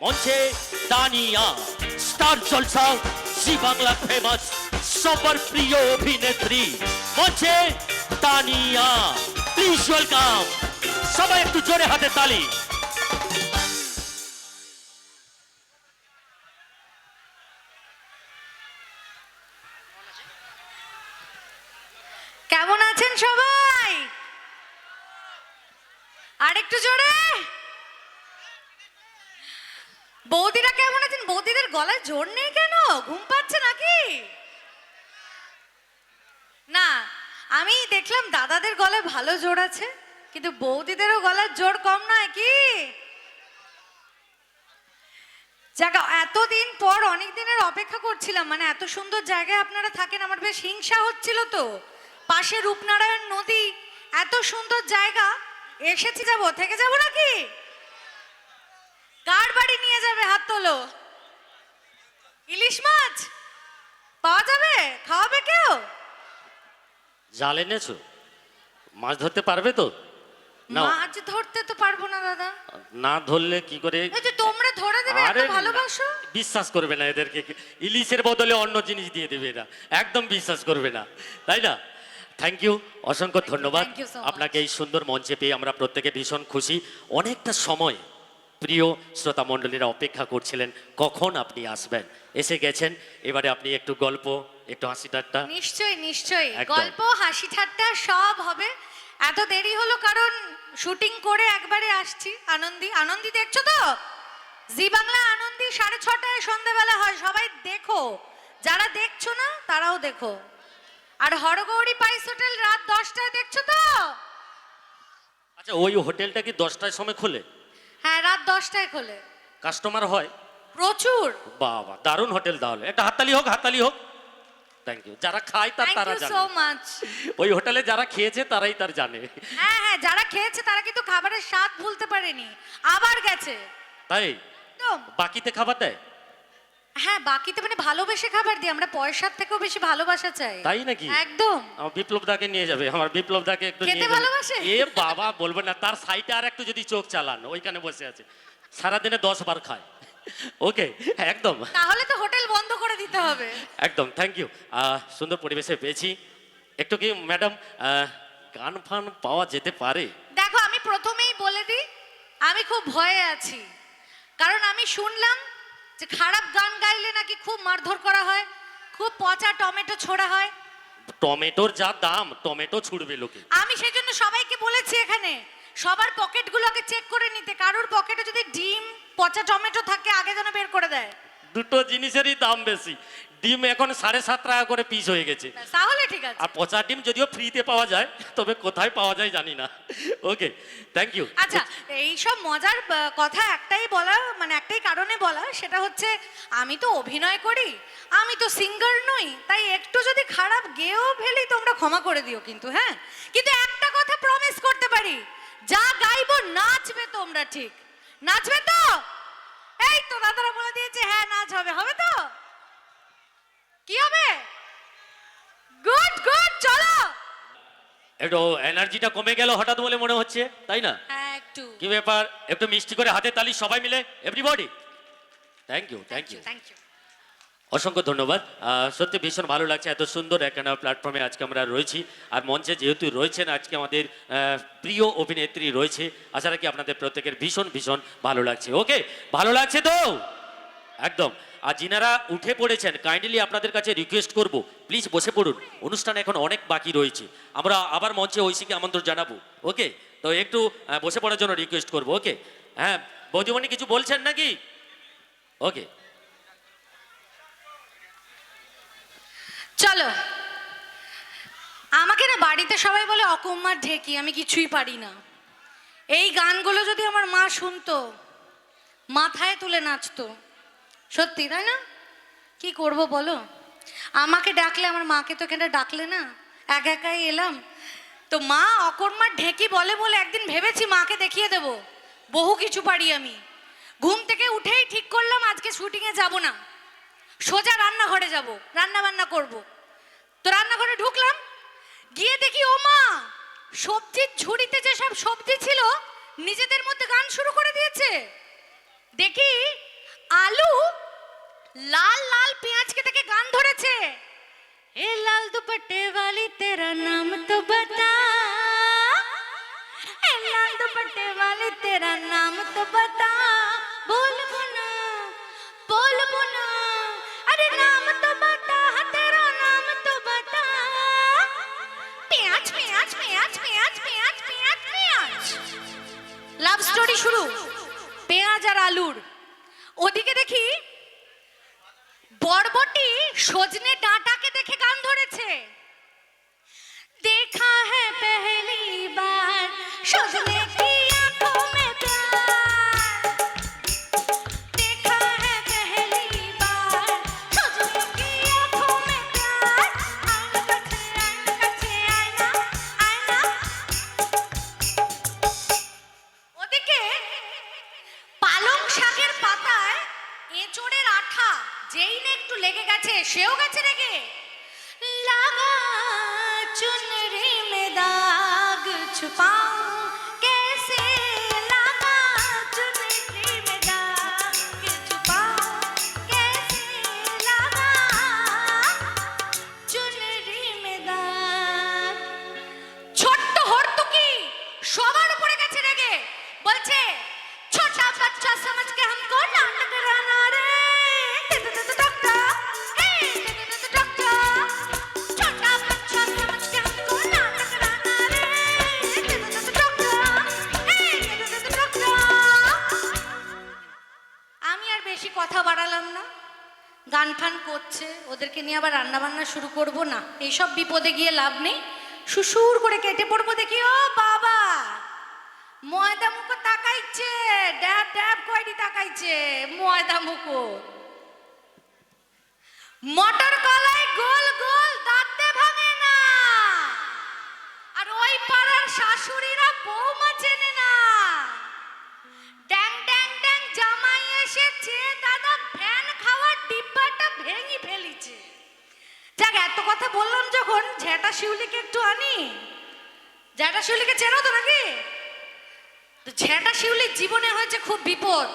মঞ্চে তানিয়া, স্টার জলসা জি বাংলা ফেমাস সবার প্রিয় অভিনেত্রী, মঞ্চে তানিয়া। প্লিজ ওয়েলকাম, সবাই একটু জোরে হাতে তালি। কেমন আছেন সবাই? আর একটু জোরে। বৌদিরা কেমন আছেন? বৌদিদের গলায় জোর নেই কেন? ঘুম পাচ্ছে নাকি? না, আমি দেখলাম দাদাদের গলায় ভালো জোর আছে, কিন্তু বৌদিদেরও গলার জোর কম নয় কি? জায়গা এতদিন পর অনেক দিনের অপেক্ষা করছিলাম, মানে এত সুন্দর জায়গায় আপনারা থাকেন, আমার বেশ হিংসা হচ্ছিল। তো পাশে রূপনারায়ণ নদী, এত সুন্দর জায়গা, এসেছি, যাবো থেকে যাবো নাকি? কার বাড়ি নিয়ে যাবে? হাত তোলো। ইলিশ মাছ পাওয়া যাবে? খাওয়াবে কেউ? জাল এনেছো? মাছ ধরতে পারবে তো? না, মাছ ধরতে তো পারবো না দাদা। না ধরলে কি করে? এই যে তোমরা ধরে দেবে, এত আরে ভালোবাসো। বিশ্বাস করবে না এদেরকে, ইলিশের বদলে অন্য জিনিস দিয়ে দেবে এরা, একদম বিশ্বাস করবে না, তাই না? থ্যাংক ইউ, অসংখ্য ধন্যবাদ Thank you so much. আপনাকে এই সুন্দর মঞ্চে পেয়ে আমরা প্রত্যেকে ভীষণ খুশি। অনেকটা সময় প্রিয় শ্রোতা মণ্ডলীরা অপেক্ষা করছিলেন কখন আপনি আসবেন, এসে গেছেন। এবারে আপনি একটু গল্প, একটু হাসি ঠাট্টা। নিশ্চয়ই নিশ্চয়ই, একদম। গল্প হাসি ঠাট্টা সব হবে। এত দেরি হলো কারণ শুটিং করে একবারে আসছি। আনন্দী, আনন্দী দেখছো তো? জি বাংলা আনন্দী 6:30 সন্ধ্যাবেলা হয়, সবাই দেখো। যারা দেখছো না তারাও দেখো। আর হরগৌরী পাইস হোটেল রাত 10টায়, দেখছো তো? আচ্ছা, ওই হোটেলটা কি 10টার সময় খোলে? হ্যাঁ, রাত 10টায় খোলে। কাস্টমার হয় প্রচুর। বাবা, দারুণ হোটেল। তাহলে একটা হাততালি হোক, হাততালি হোক। Thank you. যারা খায় তারা থ্যাংক ইউ জানে, সো মাচ। ওই হোটেলে যারা খেয়েছে তারাই তার জানে। হ্যাঁ হ্যাঁ, যারা খেয়েছে তারা কিন্তু খাবারের স্বাদ ভুলতে পারেনি, আবার গেছে। তাই একদম। বাকিতে খাবার দেয়? হ্যাঁ, বাকিতে মানে ভালোবেসে খাবার দিই আমরা, পয়সার থেকেও বেশি ভালোবাসা চাই। তাই নাকি? একদম। আমার বিপ্লব দাকে নিয়ে যাবে, আমার বিপ্লব দাকে একটু খেতে নিয়ে যাবে। ভালোবাসে? এ বাবা, বলবো না, তার সাইডে আর একটু যদি চোখ চালান, ওইখানে বসে আছে, সারাদিনে 10 বার খায়। ওকে, একদম তাহলে তো হোটেল বন্ধ করে দিতে হবে। একদম। Thank you. সুন্দর পরিবেশে পেয়েছি। একটু কি ম্যাডাম গান ফান পাওয়া যেতে পারে? দেখো, আমি প্রথমেই বলে দিই, আমি খুব ভয়ে আছি, কারণ আমি শুনলাম যে খারাপ গান গাইলে নাকি খুব মারধর করা হয়, খুব পচা টমেটো ছোড়া হয়। টমেটোর যা দাম, টমেটো ছুড়বে লোকে। আমি সেই জন্য সবাইকে বলেছি এখানে সবার পকেটগুলোকে চেক করে নিতে, কারোর পকেটে যদি ডিম, পচা টমেটো থাকে আগে যেন বের করে দেয়। দুটো জিনিসেরই দাম বেশি। ডিম এখন 7.5 টাকা করে পিস হয়ে গেছে, তাহলে ঠিক আছে। আর পচা ডিম যদিও ফ্রিতে পাওয়া যায়, তবে কোথায় পাওয়া যায় জানি না। ওকে, থ্যাংক ইউ। আচ্ছা, এইসব মজার কথা একটাই বলা, মানে একটাই কারণে বলা, সেটা হচ্ছে আমি তো অভিনয় করি, আমি তো সিঙ্গার নই, তাই একটু যদি খারাপ গেয়েও ফেলি তোমরা ক্ষমা করে দিও কিন্তু। হ্যাঁ, কিন্তু একটা কথা প্রমিস করতে পারি, যা গাইবো নাচবে তোমরা, ঠিক নাচবে তো? এই তো দাদারা বলে দিয়েছে হ্যাঁ নাচ হবে, হবে তো? কি হবে? গুড গুড, চলো। একটু এনার্জিটা কমে গেল হঠাৎ বলে মনে হচ্ছে, তাই না? হ্যাঁ, একটু। কি ব্যাপার? একটু মিষ্টি করে হাতে তালি সবাই মিলে, everybody. Thank you, thank you, thank you. অসংখ্য ধন্যবাদ। সত্যি ভীষণ ভালো লাগছে, এত সুন্দর একটা প্ল্যাটফর্মে আজকে আমরা রয়েছি, আর মঞ্চে যেহেতু রয়েছেন আজকে আমাদের প্রিয় অভিনেত্রী রয়েছে, আশা রাখি আপনাদের প্রত্যেকের ভীষণ ভীষণ ভালো লাগছে। ওকে, ভালো লাগছে তো? একদম। আর যিনারা উঠে পড়েছেন, কাইন্ডলি আপনাদের কাছে রিকোয়েস্ট করব, প্লিজ বসে পড়ুন, অনুষ্ঠান এখন অনেক বাকি রয়েছে, আমরা আবার মঞ্চে ঐশীকে আমন্ত্রণ জানাবো। ওকে, তো একটু বসে পড়ার জন্য রিকোয়েস্ট করব। ওকে, হ্যাঁ বৌদিমণি কিছু বলছেন নাকি? ওকে, চলো। আমাকে না বাড়িতে সবাই বলে অকম্মার ঢেকি, আমি কিছুই পারি না। এই গানগুলো যদি আমার মা শুনতো, মাথায় তুলে নাচতো। সত্যি, তাই না? কি করব বলো? আমাকে ডাকলে, আমার মাকে তো এখানে ডাকলে না, একা একাই এলাম। তো মা অকর্মার ঢেকি বলে বলে একদিন ভেবেছি মাকে দেখিয়ে দেব বহু কিছু পারি আমি। ঘুম থেকে উঠেই ঠিক করলাম আজকে শুটিংয়ে যাব না, সোজা রান্নাঘরে যাব, রান্না বান্না করব। তো রান্নাঘরে ঢুকলাম, গিয়ে দেখি ও মা, সবজির ঝুড়িতে যে সব সবজি ছিল নিজেদের মধ্যে গান শুরু করে দিয়েছে। দেখি লাল লাল পেঁয়াজকে দেখে গান ধরেছে, এ লাল দুপট্টে वाली तेरा नाम तो बता, ए लाल दुपट्टे वाली तेरा नाम तो बता, बोलबो ना अरे नाम तो बता, तेरा नाम तो बता, পেঁয়াজ পেঁয়াজ পেঁয়াজ পেঁয়াজ পেঁয়াজ পেঁয়াজ পেঁয়াজ। লাভ স্টোরি শুরু পেঁয়াজ আর আলুর। ওদিকে দেখি বরবটি সজনে ডাঁটাকে দেখে গান ধরেছে, দেখা है पहली बार सजने की आंखों में प्यार, देखा है पहली बार सजने की आंखों में प्यार, आईना कछे आईना आईना। ওদিকে পালং শাকের পাতায় এঁচোড়ের আঠা যেই না একটু লেগে গেছে সেও গেছে রেগে, লাগা চুনরি में दाग छुपाऊं कैसे, लगा चुनरी में दाग छुपाऊं कैसे, लगा चुनरी में दाग। ছোট্ট হর্তুকি সবার উপরে গেছে রেগে, বলছে ছোটা বাচ্চা समझ के हमको नाटक कराना रे, কথা বাড়ালাম না, গান ফান করছে, ওদেরকে নিয়ে আবার রান্না বান্না শুরু করব না, এইসব বিপদে গিয়ে লাভ নেই, সুসুর করে কেটে পড়বো। দেখি ও বাবা ময়দা মুখো তাকাইছে, ড্যাব ড্যাব কয়টি তাকাইছে ময়দা মুখো, মটর কলাই গোল গোল দাঁতে ভাঙে না, আর ওই পাড়ার শাশুড়িরা বৌমা চেনে না, ড্যাং ড্যাং ড্যাং জামাই এসেছে দাদা ফ্যান খাওয়ার ডিব্বাটা ভেঙে ফেলিছে। যাক এত কথা বললাম যখন ঝেঁটা শিউলিকে একটু আনি। ঝেঁটা শিউলিকে চেনো তো নাকি? তো ঝেঁটা শিউলির জীবনে হয়েছে খুব বিপদ।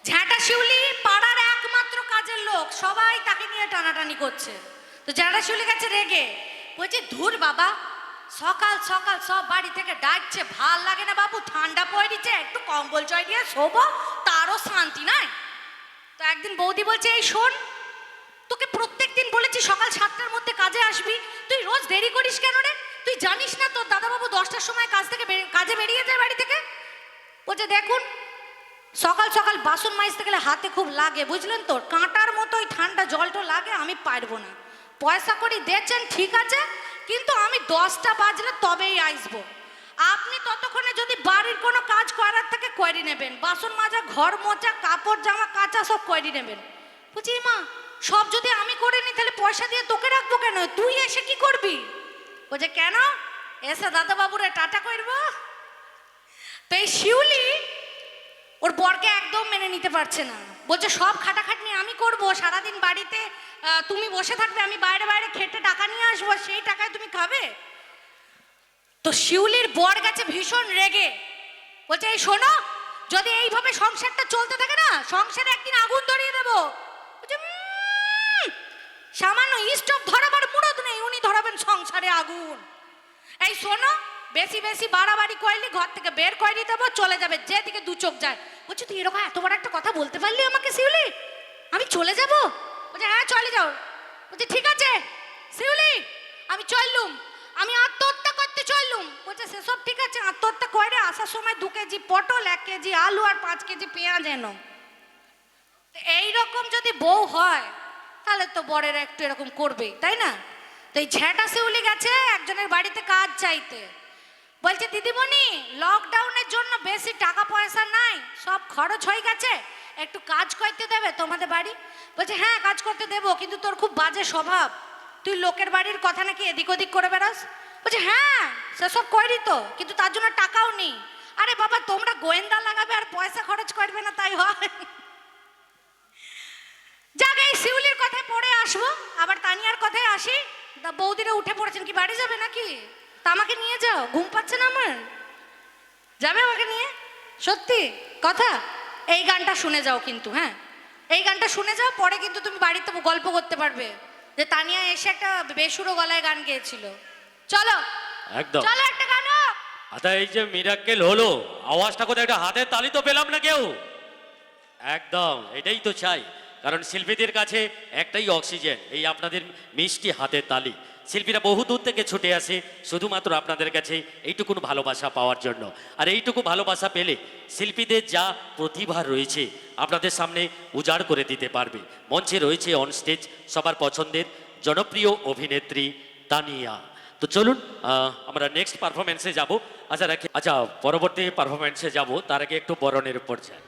ঝেঁটা শিউলি পাড়ার একমাত্র কাজের লোক, সবাই তাকে নিয়ে টানাটানি করছে। তো ঝেঁটা শিউলি গেছে রেগে, বলছে ধুর বাবা সকাল সকাল সব বাড়ি থেকে ডাকছে, ভাল লাগে না বাবু, ঠান্ডা পড়েছে, একটু কম্বল জয় দিয়ে শোবো, তারও শান্তি নাই। তো একদিন বৌদি বলছে এই শোন, তোকে প্রত্যেক দিন বলেছি সকাল 7টার মধ্যে কাজে আসবি, তুই রোজ দেরি করিস কেন রে? তুই জানিস না তোর দাদাবাবু 10টার সময় কাজে বেরিয়ে যায় বাড়ি থেকে? বলছে দেখুন সকাল সকাল বাসন মাজতে গেলে হাতে খুব লাগে, বুঝলেন তো, কাঁটার মতো ওই ঠান্ডা জলটা লাগে, আমি পারবো না। পয়সা করি দিয়েছেন ঠিক আছে, কিন্তু আমি 10টা বাজলে তবেই আসবো। আপনি ততক্ষণে যদি বাড়ির কোনো কাজ করার থেকে করে নেবেন, বাসন মাজা, ঘর মোছা, কাপড় জামা কাচা সব করে নেবেন। বুঝি মা সব যদি আমি করে নিই তাহলে পয়সা দিয়ে তোকে রাখবো কেন, তুই এসে কি করবি? বলছে কেন, এসে দাদা বাবুরে টাটা করবো। তো এই শিউলি ওর বরকে একদম মেনে নিতে পারছে না, বলছে সব খাটাখাটনি আমি করব, সারাদিন বাড়িতে তুমি বসে থাকবে, আমি বাইরে বাইরে খেটে টাকা নিয়ে আসবো, সেই টাকায় তুমি খাবে। তো শিউলির বর গেছে ভীষণ রেগে, বলছে এই শোনো যদি এইভাবে সংসারটা চলতে থাকে না, সংসারে একদিন আগুন ধরিয়ে দেবো। বলছে সামান্য স্টোভ ধরাবার মুরদ নেই, উনি ধরাবেন সংসারে আগুন। এই শোনো বেশি বেশি বাড়াবাড়ি করলি ঘর থেকে বের করে দেবো, চলে যাবে যেদিকে দু চোখ যায়। বলছি তুই এরকম এত বড় একটা কথা বলতে পারলি আমাকে শিউলি, আমি চলে যাব? বলছে হ্যাঁ চলে যাও। বলছে ঠিক আছে শিউলি আমি চললুম, আমি আত্মহত্যা করতে চললুম। বলছে সেসব ঠিক আছে, আত্মহত্যা করে আসার সময় 2 কেজি পটল, 1 কেজি আলু আর 5 কেজি পেঁয়াজ এনো। এইরকম যদি বউ হয় তাহলে তো বরেরা একটু এরকম করবেই, তাই না? তো এই ঝেঁটা শিউলি গেছে একজনের বাড়িতে কাজ চাইতে, বলছে দিদিমণি লকডাউনের জন্য বেশি টাকা পয়সা নাই, সব খরচ হয়ে গেছে, একটু কাজ করতে দেবে তোমাদের বাড়ি? বলছে হ্যাঁ কাজ করতে দেবো, কিন্তু তোর খুব বাজে স্বভাব, তুই লোকের বাড়ির কথা নাকি এদিক ওদিক করে বেড়াস। বলছে হ্যাঁ সেসব করি তো, কিন্তু তার জন্য টাকাও নেই। আরে বাবা তোমরা গোয়েন্দা লাগাবে আর পয়সা খরচ করবে না তাই হয়? যাক এই শিউলির কথায় পড়ে আসবো, আবার তানিয়ার কথায় আসি। বৌদিরা উঠে পড়েছেন, কি বাড়ি যাবে নাকি? তা আমাকে নিয়ে যাও, ঘুম পাচ্ছে না আমার, যাবে আমাকে নিয়ে? সত্যি কথা, এই গানটা শুনে যাও কিন্তু। হ্যাঁ এই গানটা শুনে যাও, পরে কিন্তু তুমি বাড়িতে গল্প করতে পারবে যে তানিয়া এসে একটা বেসুরো গলায় গান গেয়েছিল। চলো একদম। চলো একটা গান হোক। আচ্ছা, এই যে মিরাক্কেল হলো, আওয়াজটা কোথায়, একটা হাতের তালি তো পেলাম না কেউ। একদম, এটাই তো চাই, কারণ শিল্পীদের কাছে একটাই অক্সিজেন, এই আপনাদের মিষ্টি হাতের তালি। শিল্পীরা বহু দূর থেকে ছুটে আসে শুধুমাত্র আপনাদের কাছে এইটুকুন ভালোবাসা পাওয়ার জন্য। আর এইটুকু ভালোবাসা পেলে শিল্পীদের যা প্রতিভা রয়েছে আপনাদের সামনে উজাড় করে দিতে পারবে। মঞ্চে রয়েছে অন স্টেজ সবার পছন্দের জনপ্রিয় অভিনেত্রী তানিয়া। তো চলুন আমরা নেক্সট পারফরমেন্সে যাব। আচ্ছা, পরবর্তী পারফরমেন্সে যাব, তার আগে একটু বরণের উপর যাই।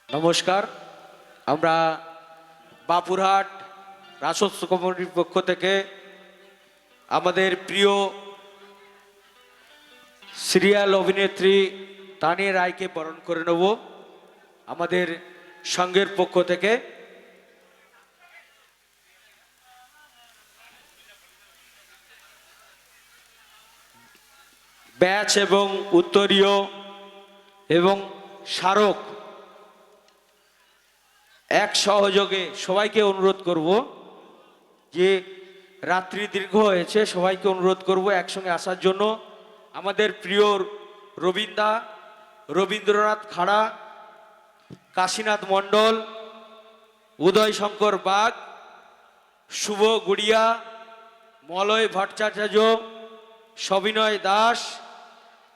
নমস্কার, আমরা বাপুরহাট রাজস্ব কমিটির পক্ষ থেকে আমাদের প্রিয় সিরিয়াল অভিনেত্রী তানিয়া রায়কে বরণ করে নেব আমাদের সংঘের পক্ষ থেকে। ব্যাচ এবং উত্তরীয় এবং স্মারক এক সহযোগে সবাইকে অনুরোধ করব যে রাত্রি দীর্ঘ হয়েছে, সবাইকে অনুরোধ করব একসঙ্গে আসার জন্য। আমাদের প্রিয় রবীন্দ্রনাথ খাড়া, কাশীনাথ মণ্ডল, উদয় শঙ্কর বাগ, শুভ গুড়িয়া, মলয় ভট্টাচার্য, সবিনয় দাস,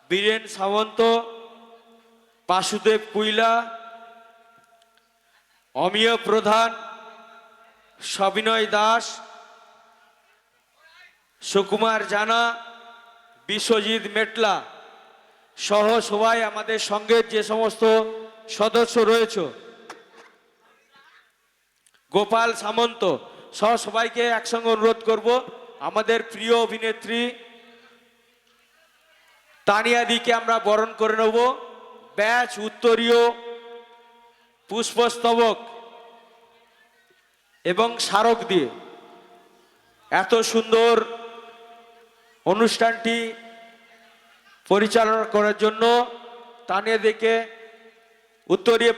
বীরেন সামন্ত, বাসুদেব কুইলা, অমিয় প্রধান, সবিনয় দাস, সুকুমার জানা, বিশ্বজিৎ মেটলা সহ সবাই আমাদের সঙ্গের যে সমস্ত সদস্য রয়েছে, গোপাল সামন্ত সহ সবাইকে একসঙ্গে অনুরোধ করব আমাদের প্রিয় অভিনেত্রী তানিয়াদিকে আমরা বরণ করে নেব ব্যাচ, উত্তরীয়, পুষ্পস্তবক এবং স্মারক দিয়ে। এত সুন্দর অনুষ্ঠানটি পরিচালনা করার জন্য তানিয়াদিকে উত্তরীয়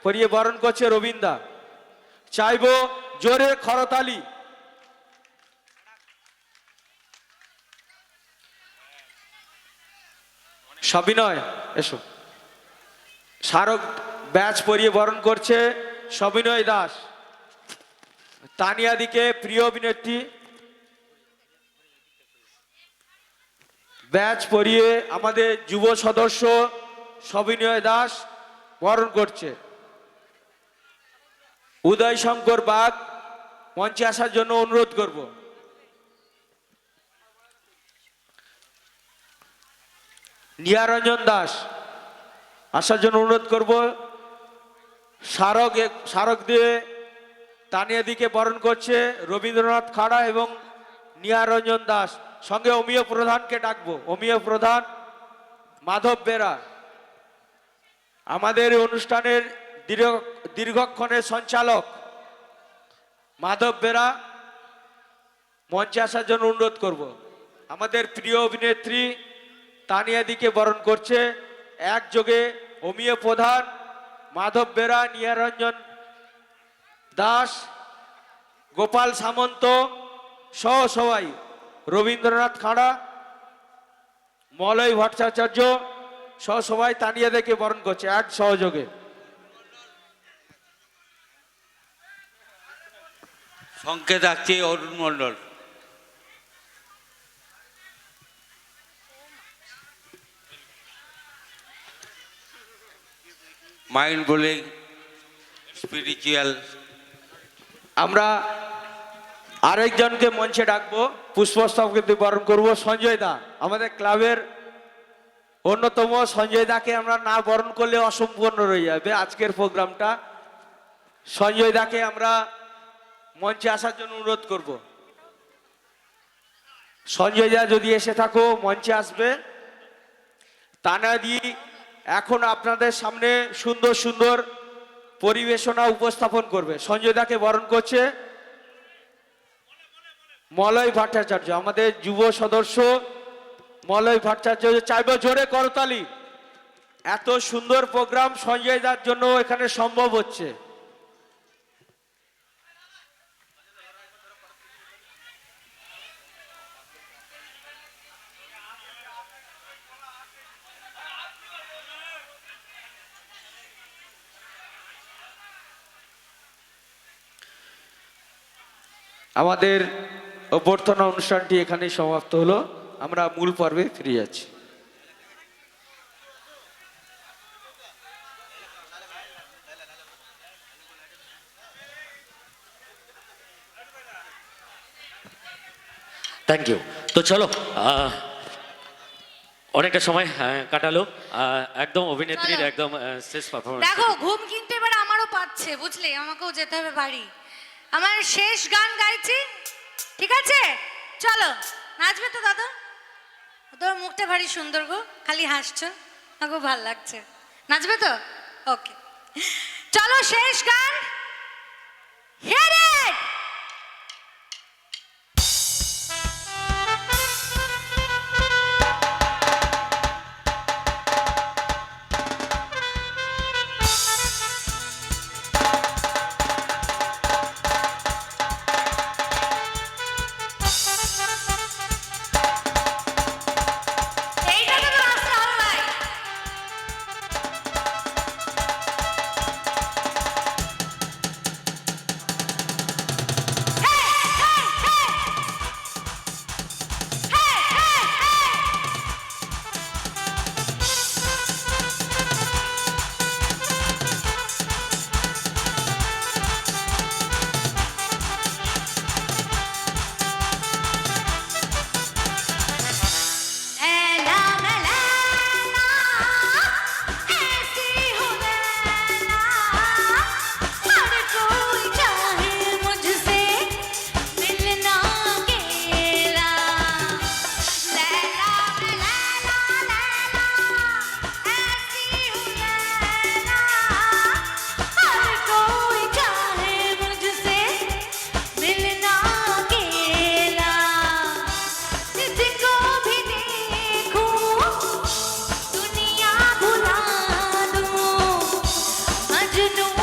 পরিয়ে বরণ করছে রবীন্দা। চাইব জোরে করতালি। সবিনয় এসো। স্মারক ব্যাচ পরিয়ে বরণ করছে সবিনয় দাস। তানিয়াদিকে প্রিয় অভিনেত্রী ব্যাচ পরিয়ে আমাদের যুব সদস্য সবিনয় দাস বরণ করছে। উদয় শঙ্কর বাগ মঞ্চে আসার জন্য অনুরোধ করব। নিয়ারঞ্জন দাস আসার জন্য অনুরোধ করব। স্মারক দিয়ে তানিয়াদিকে বরণ করছে রবীন্দ্রনাথ খাড়া এবং নিয়ারঞ্জন দাস। সঙ্গে অমিয় প্রধানকে ডাকবো। অমিয় প্রধান, মাধব বেরা আমাদের অনুষ্ঠানের দীর্ঘক্ষণের সঞ্চালক মাধব বেরা মঞ্চে আসার জন্য অনুরোধ করব। আমাদের প্রিয় অভিনেত্রী তানিয়াদিকে বরণ করছে একযোগে অমিয় প্রধান, মাধব বেরা, নিয়ারঞ্জন দাস, গোপাল সামন্ত সহ সবাই, রবীন্দ্রনাথ খাড়া, মলয় ভট্টাচার্য সহ সবাই তানিয়াদিকে বরণ করছে এক সহযোগে। সংকেত আছে Arun Mondal. Mind blowing, spiritual. আমরা আরেকজনকে মঞ্চে ডাকবো, পুষ্পস্তবকে বরণ করব সঞ্জয় দা। আমাদের ক্লাবের অন্যতম সঞ্জয় দাকে আমরা না বরণ করলে অসম্পূর্ণ রয়ে যাবে আজকের প্রোগ্রামটা। সঞ্জয় দাকে আমরা মঞ্চে আসার জন্য অনুরোধ করব। সঞ্জয় দা যদি এসে থাকো মঞ্চে আসবে। তানিয়াদি এখন আপনাদের সামনে সুন্দর সুন্দর পরিবেশনা উপস্থাপন করবে। সঞ্জয় দাকে বরণ করছে মলয় ভট্টাচার্য, আমাদের যুব সদস্য মলয় ভট্টাচার্য। চাইব জোরে করতালি। এত সুন্দর প্রোগ্রাম সঞ্জয় দার জন্য এখানে সম্ভব হচ্ছে। আমাদের অভ্যর্থনা অনুষ্ঠানটি এখানেই সমাপ্ত হলো। আমরা মূল পর্বে ফিরে যাচ্ছি। Thank you. তো চলো অনেকটা সময় কাটালো, একদম অভিনেত্রীর চলো। একদম শেষ পারফরমেন্স। দেখো ঘুম কিন্তু এবার আমারও পাচ্ছে, বুঝলে, আমাকেও যেতে হবে বাড়ি। আমার শেষ গান গাইছি, ঠিক আছে? চলো, নাচবে তো দাদা? তোর মুখটা ভারী সুন্দর গো, খালি হাসছো, আমাকে ভাল লাগছে। নাচবে তো? ওকে, চলো শেষ গান। Hit it! এইটা তো রাস্তা আল্লাহ। जिसको भी देखूं दुनिया भुला दूं, मजनू